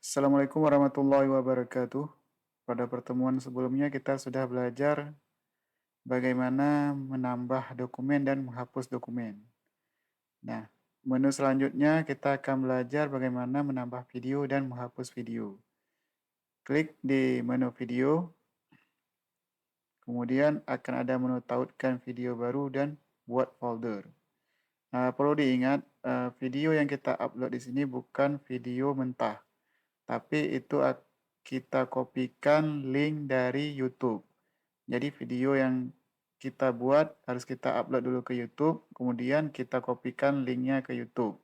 Assalamualaikum warahmatullahi wabarakatuh. Pada pertemuan sebelumnya kita sudah belajar bagaimana menambah dokumen dan menghapus dokumen. Nah, menu selanjutnya kita akan belajar bagaimana menambah video dan menghapus video. Klik di menu video, kemudian akan ada menu tautkan video baru dan buat folder. Nah, perlu diingat, video yang kita upload di sini bukan video mentah, tapi itu kita kopikan link dari YouTube. Jadi video yang kita buat harus kita upload dulu ke YouTube, kemudian kita kopikan linknya ke YouTube.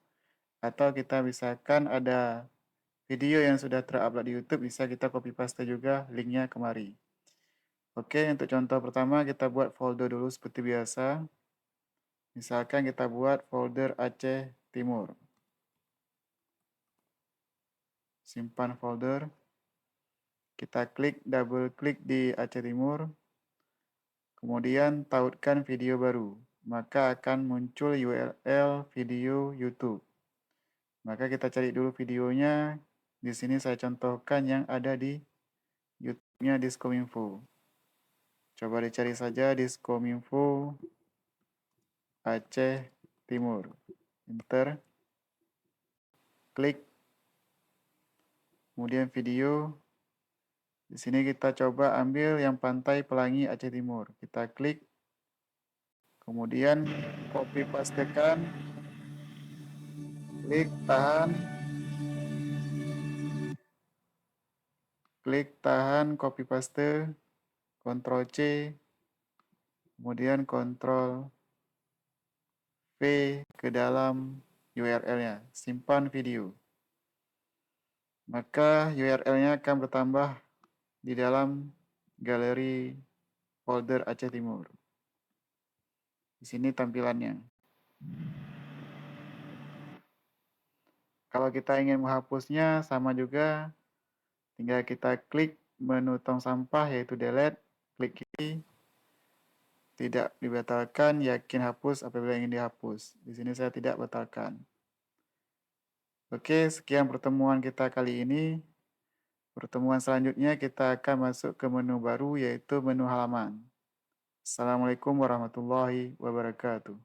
Atau kita misalkan ada video yang sudah terupload di YouTube, bisa kita copy paste juga linknya kemari. Oke, untuk contoh pertama kita buat folder dulu seperti biasa. Misalkan kita buat folder Aceh Timur. Simpan folder. Kita double klik di Aceh Timur. Kemudian tautkan video baru. Maka akan muncul URL video YouTube. Maka kita cari dulu videonya. Di sini saya contohkan yang ada di YouTube-nya Diskominfo. Coba dicari saja Diskominfo Aceh Timur. Enter. Klik. Kemudian video. Di sini kita coba ambil yang Pantai Pelangi Aceh Timur. Kita klik. Kemudian copy pastekan. Klik tahan. Klik tahan copy paste. Ctrl C. Kemudian Ctrl V ke dalam URL-nya. Simpan video. Maka URL-nya akan bertambah di dalam galeri folder Aceh Timur. Di sini tampilannya. Kalau kita ingin menghapusnya sama juga, tinggal kita klik menu tong sampah yaitu delete, klik kiri, tidak dibatalkan, yakin hapus apabila ingin dihapus. Di sini saya tidak batalkan. Oke, sekian pertemuan kita kali ini. Pertemuan selanjutnya kita akan masuk ke menu baru yaitu menu halaman. Assalamualaikum warahmatullahi wabarakatuh.